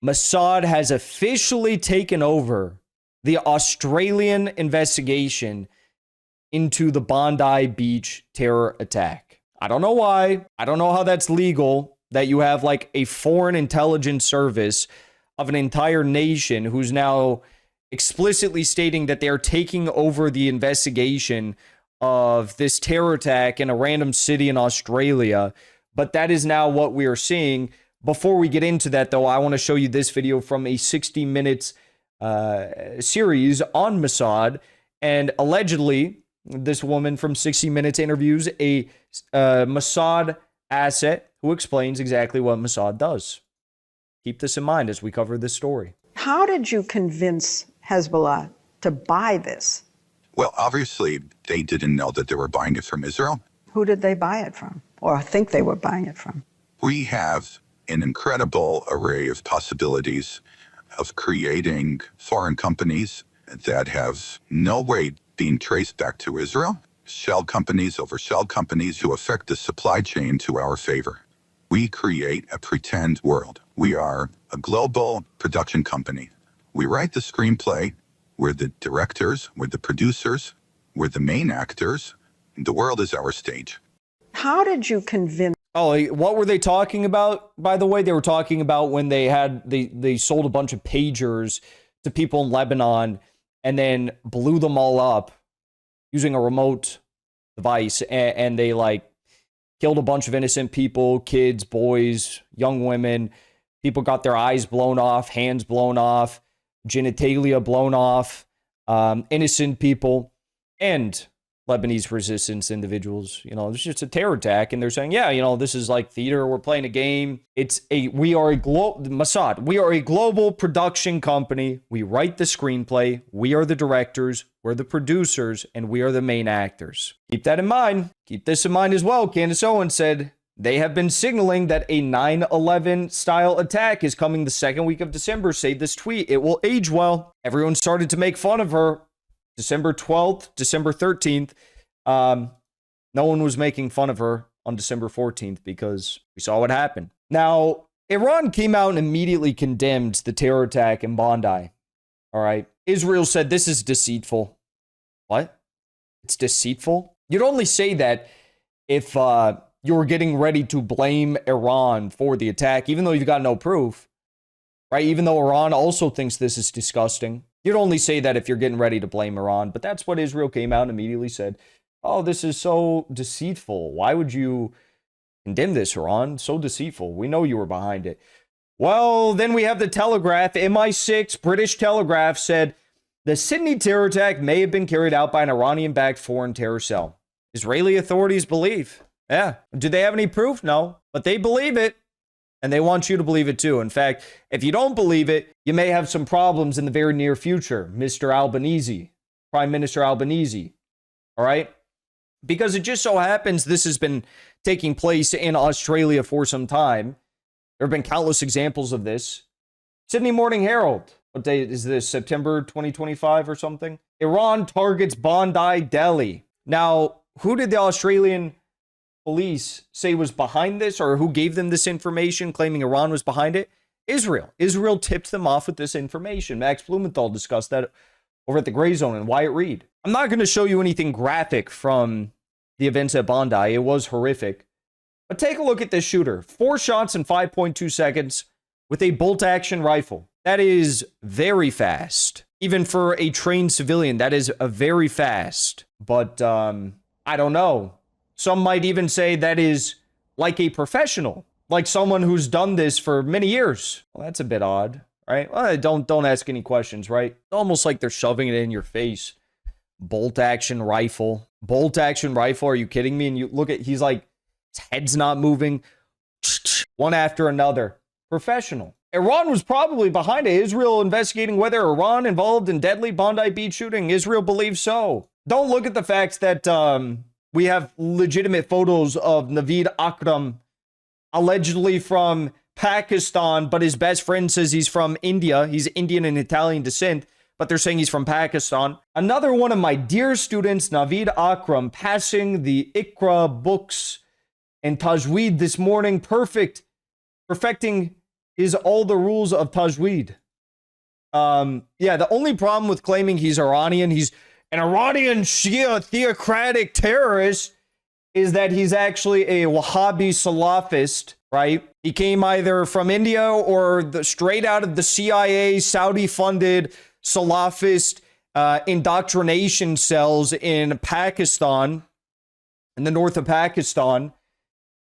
Mossad has officially taken over the Australian investigation into the Bondi Beach terror attack. I don't know why. I don't know how that's legal, that you have like a foreign intelligence service of an entire nation who's now explicitly stating that they're taking over the investigation of this terror attack in a random city in Australia. But that is now what we are seeing. Before we get into that, though, I want to show you this video from a 60 minutes series on Mossad. And allegedly, this woman from 60 Minutes interviews a Mossad asset who explains exactly what Mossad does. Keep this in mind as we cover this story. How did you convince Hezbollah to buy this? Well, obviously, they didn't know that they were buying it from Israel. Who did they buy it from, or think they were buying it from? We have an incredible array of possibilities of creating foreign companies that have no way being traced back to Israel. Shell companies over shell companies who affect the supply chain to our favor. We create a pretend world. We are a global production company. We write the screenplay. We're the directors. We're the producers. We're the main actors. The world is our stage. How did you convince? Oh, what were they talking about? By the way, they were talking about when they sold a bunch of pagers to people in Lebanon and then blew them all up using a remote device, and they like killed a bunch of innocent people, kids, boys, young women. People got their eyes blown off, hands blown off, genitalia blown off, innocent people, and Lebanese resistance individuals. You know, it's just a terror attack, and they're saying, yeah, you know, this is like theater. We're playing a game. Mossad. We are a global production company. We write the screenplay. We are the directors. We're the producers, and we are the main actors. Keep that in mind. Keep this in mind as well. Candace Owens said they have been signaling that a 9/11 style attack is coming the second week of December. Save this tweet. It will age well. Everyone started to make fun of her. December 12th, December 13th. No one was making fun of her on December 14th because we saw what happened. Now, Iran came out and immediately condemned the terror attack in Bondi. All right. Israel said this is deceitful. What? It's deceitful? You'd only say that if you were getting ready to blame Iran for the attack, even though you've got no proof, right? Even though Iran also thinks this is disgusting. You'd only say that if you're getting ready to blame Iran, but that's what Israel came out and immediately said. Oh, this is so deceitful. Why would you condemn this, Iran? So deceitful. We know you were behind it. Well, then we have the Telegraph. MI6, British Telegraph, said the Sydney terror attack may have been carried out by an Iranian-backed foreign terror cell. Israeli authorities believe. Yeah. Do they have any proof? No. But they believe it. And they want you to believe it too. In fact, if you don't believe it, you may have some problems in the very near future, Mr. Albanese, Prime Minister Albanese. All right? Because it just so happens this has been taking place in Australia for some time. There have been countless examples of this. Sydney Morning Herald. What day is this? September 2025 or something? Iran targets Bondi, Delhi. Now, who did the Australian police say was behind this, or who gave them this information claiming Iran was behind it? Israel. Israel tipped them off with this information. Max Blumenthal discussed that over at the Gray Zone and Wyatt Reed. I'm not going to show you anything graphic from the events at Bondi. It was horrific. But take a look at this shooter. 4 shots in 5.2 seconds with a bolt-action rifle. That is very fast. Even for a trained civilian, that is a very fast. But I don't know. Some might even say that is like a professional, like someone who's done this for many years. Well, that's a bit odd, right? Well, don't ask any questions, right? It's almost like they're shoving it in your face. Bolt action rifle. Bolt action rifle. Are you kidding me? And you look at, he's like, his head's not moving. One after another. Professional. Iran was probably behind it. Israel investigating whether Iran involved in deadly Bondi Beach shooting. Israel believes so. Don't look at the fact that we have legitimate photos of Naveed Akram, allegedly from Pakistan, but his best friend says he's from India. He's Indian and Italian descent, but they're saying he's from Pakistan. Another one of my dear students, Naveed Akram, passing the Iqra books and Tajweed this morning. Perfecting is all the rules of Tajweed. Yeah, the only problem with claiming he's Iranian, he's an Iranian Shia theocratic terrorist, is that he's actually a Wahhabi Salafist, right? He came either from India or straight out of the CIA, Saudi-funded Salafist indoctrination cells in Pakistan, in the north of Pakistan,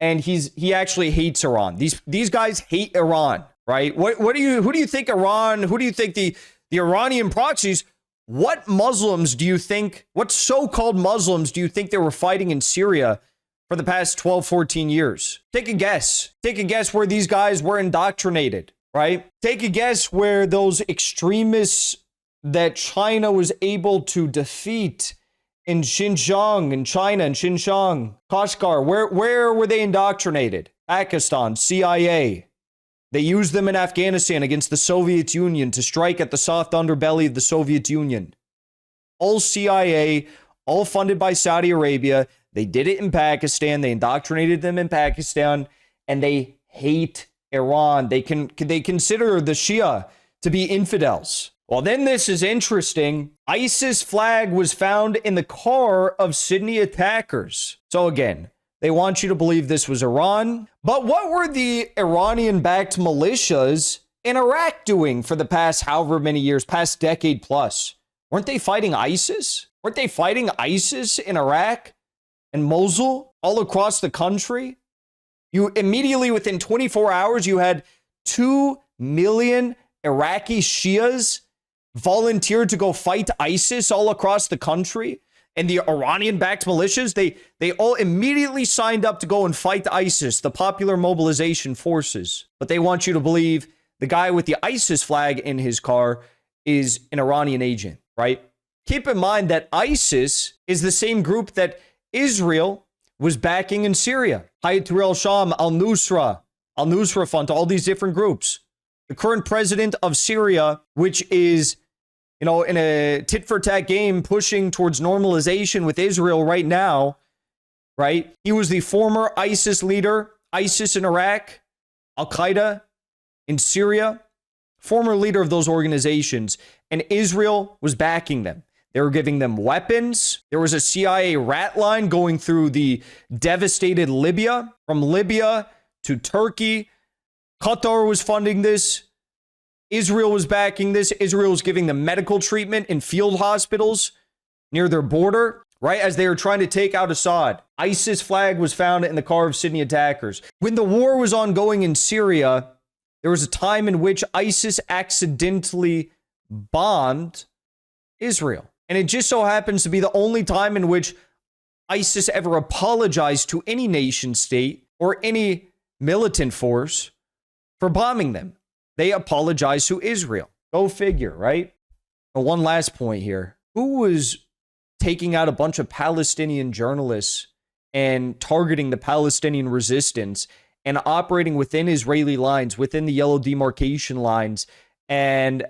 and he actually hates Iran. These guys hate Iran, right? Who do you think Iran? Who do you think the Iranian proxies? What Muslims do you think? What so-called Muslims do you think they were fighting in Syria for the past 12, 14 years? Take a guess. Take a guess where these guys were indoctrinated, right? Take a guess where those extremists that China was able to defeat in Xinjiang, in China, in Xinjiang, Kashgar, where were they indoctrinated? Pakistan, CIA. They used them in Afghanistan against the Soviet Union to strike at the soft underbelly of the Soviet Union. All CIA, all funded by Saudi Arabia. They did it in Pakistan. They indoctrinated them in Pakistan, and they hate Iran. They consider the Shia to be infidels. Well, then this is interesting. ISIS flag was found in the car of Sydney attackers. So again, they want you to believe this was Iran. But what were the Iranian-backed militias in Iraq doing for the past however many years, past decade plus? Weren't they fighting ISIS? Weren't they fighting ISIS in Iraq and Mosul, all across the country? You immediately, within 24 hours, you had 2 million Iraqi Shias volunteered to go fight ISIS all across the country. And the Iranian-backed militias, they all immediately signed up to go and fight ISIS, the Popular Mobilization Forces. But they want you to believe the guy with the ISIS flag in his car is an Iranian agent, right? Keep in mind that ISIS is the same group that Israel was backing in Syria. Hayat Tahrir al-Sham, al-Nusra Front, all these different groups. The current president of Syria, which is, in a tit-for-tat game pushing towards normalization with Israel right now, right? He was the former ISIS leader, ISIS in Iraq, Al-Qaeda in Syria, former leader of those organizations, and Israel was backing them. They were giving them weapons. There was a CIA rat line going through the devastated Libya, from Libya to Turkey. Qatar was funding this. Israel was backing this. Israel was giving them medical treatment in field hospitals near their border, right? As they were trying to take out Assad. ISIS flag was found in the car of Sydney attackers. When the war was ongoing in Syria, there was a time in which ISIS accidentally bombed Israel. And it just so happens to be the only time in which ISIS ever apologized to any nation state or any militant force for bombing them. They apologized to Israel. Go figure, right? And one last point here. Who was taking out a bunch of Palestinian journalists and targeting the Palestinian resistance and operating within Israeli lines, within the yellow demarcation lines, and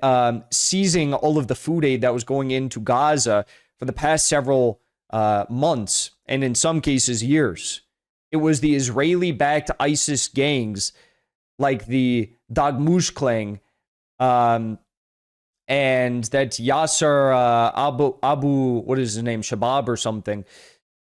seizing all of the food aid that was going into Gaza for the past several months, and in some cases, years? It was the Israeli-backed ISIS gangs like the Dagmush clan, and that Yasser Abu, what is his name, Shabab or something.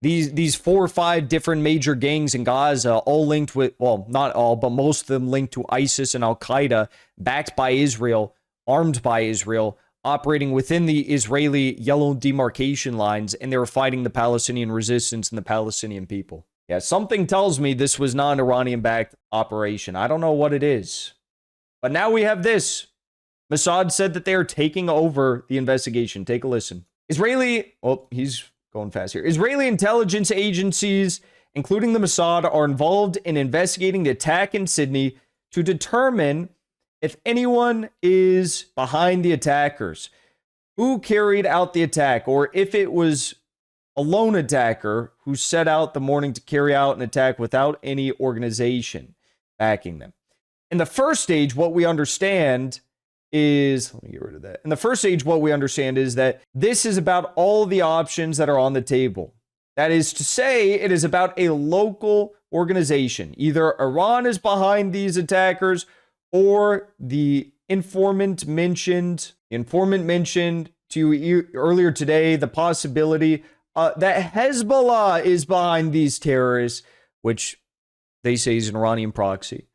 These 4 or 5 different major gangs in Gaza, all linked with, well, not all, but most of them linked to ISIS and Al-Qaeda, backed by Israel, armed by Israel, operating within the Israeli yellow demarcation lines, and they were fighting the Palestinian resistance and the Palestinian people. Yeah, something tells me this was not an Iranian-backed operation. I don't know what it is. But now we have this. Mossad said that they are taking over the investigation. Take a listen. He's going fast here. Israeli intelligence agencies, including the Mossad, are involved in investigating the attack in Sydney to determine if anyone is behind the attackers, who carried out the attack, or if it was a lone attacker who set out the morning to carry out an attack without any organization backing them. In the first stage, what we understand is, let me get rid of that. In the first stage, what we understand is that this is about all the options that are on the table. That is to say, it is about a local organization. Either Iran is behind these attackers, or the informant mentioned to you earlier today the possibility that Hezbollah is behind these terrorists, which they say is an Iranian proxy.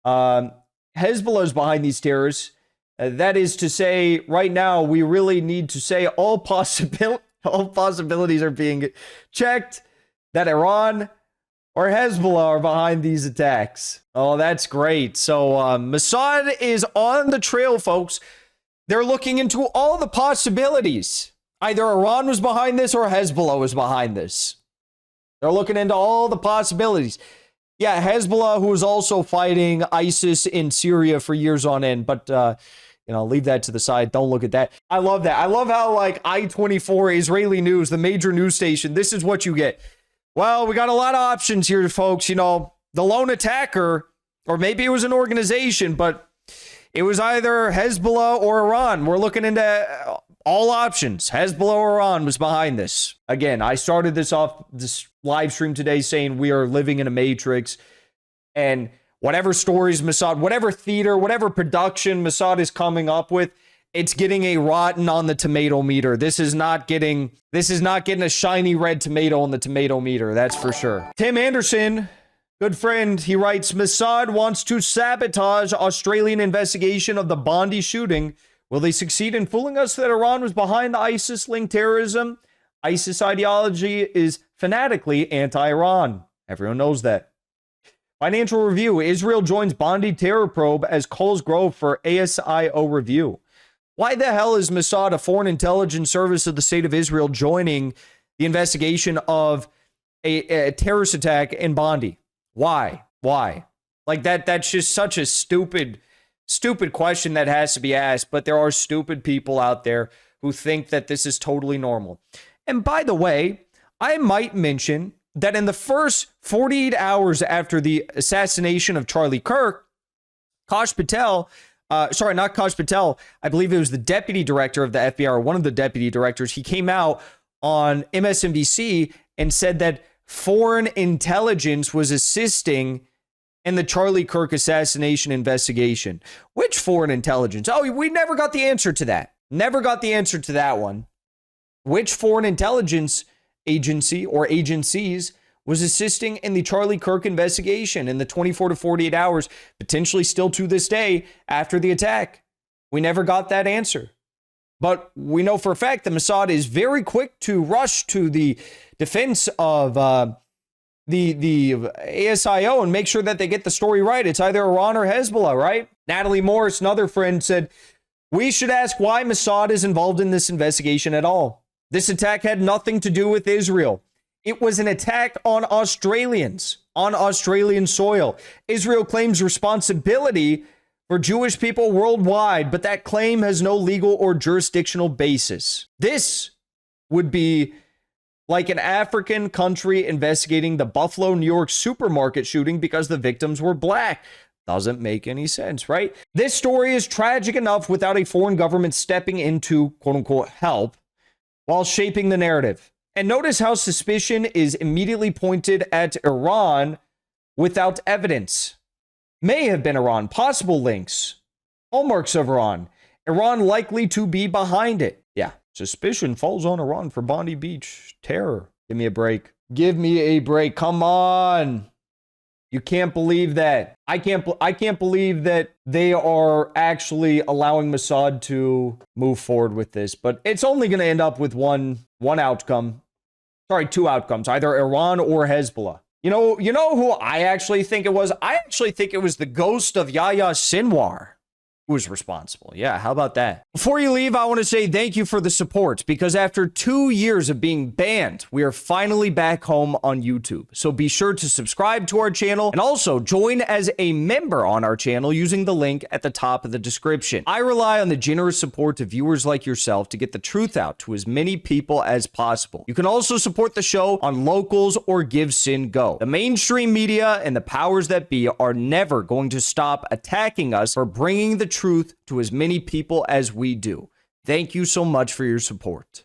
Hezbollah is behind these terrorists. That is to say, right now, we really need to say all possibilities are being checked that Iran or Hezbollah are behind these attacks. Oh, that's great. So Mossad is on the trail, folks. They're looking into all the possibilities. Either Iran was behind this or Hezbollah was behind this. They're looking into all the possibilities. Yeah, Hezbollah, who was also fighting ISIS in Syria for years on end, but leave that to the side. Don't look at that. I love that. I love how like I-24 Israeli news, the major news station, this is what you get. Well, we got a lot of options here, folks. The lone attacker, or maybe it was an organization, but it was either Hezbollah or Iran. We're looking into all options. Hezbollah or Iran was behind this. Again, I started this live stream today saying we are living in a matrix, and whatever stories Mossad, whatever theater, whatever production Mossad is coming up with, it's getting a rotten on the tomato meter. This is not getting a shiny red tomato on the tomato meter. That's for sure. Tim Anderson, good friend, he writes, Mossad wants to sabotage Australian investigation of the Bondi shooting. Will they succeed in fooling us that Iran was behind the ISIS-linked terrorism? ISIS ideology is fanatically anti-Iran. Everyone knows that. Financial Review, Israel joins Bondi terror probe as calls grow for ASIO review. Why the hell is Mossad, a foreign intelligence service of the state of Israel, joining the investigation of a terrorist attack in Bondi? Why? Like that's just such a stupid question that has to be asked, but there are stupid people out there who think that this is totally normal. And by the way, I might mention that in the first 48 hours after the assassination of Charlie Kirk, Kash Patel, not Kash Patel, I believe it was the deputy director of the FBI, or one of the deputy directors, he came out on MSNBC and said that foreign intelligence was assisting in the Charlie Kirk assassination investigation. Which foreign intelligence? Oh, we never got the answer to that. Never got the answer to that one. Which foreign intelligence agency or agencies was assisting in the Charlie Kirk investigation in the 24 to 48 hours, potentially still to this day after the attack? We never got that answer. But we know for a fact that Mossad is very quick to rush to the defense of the ASIO and make sure that they get the story right. It's either Iran or Hezbollah, right? Natalie Morris, another friend, said, we should ask why Mossad is involved in this investigation at all. This attack had nothing to do with Israel. It was an attack on Australians, on Australian soil. Israel claims responsibility for Jewish people worldwide, but that claim has no legal or jurisdictional basis. This would be like an African country investigating the Buffalo, New York supermarket shooting because the victims were black. Doesn't make any sense, right? This story is tragic enough without a foreign government stepping into, quote unquote, help while shaping the narrative. And notice how suspicion is immediately pointed at Iran without evidence. May have been Iran, possible links, hallmarks of Iran likely to be behind it. Yeah, suspicion falls on Iran for Bondi Beach terror. Give me a break. Give me a break. Come on. You can't believe that. I can't believe that they are actually allowing Mossad to move forward with this. But it's only going to end up with one outcome. Sorry, two outcomes, either Iran or Hezbollah. You know who I actually think it was? I actually think it was the ghost of Yahya Sinwar who was responsible. Yeah, how about that? Before you leave, I want to say thank you for the support, because after 2 years of being banned, we are finally back home on YouTube. So be sure to subscribe to our channel and also join as a member on our channel using the link at the top of the description. I rely on the generous support of viewers like yourself to get the truth out to as many people as possible. You can also support the show on Locals or Give Sin Go. The mainstream media and the powers that be are never going to stop attacking us for bringing the truth to as many people as we do. Thank you so much for your support.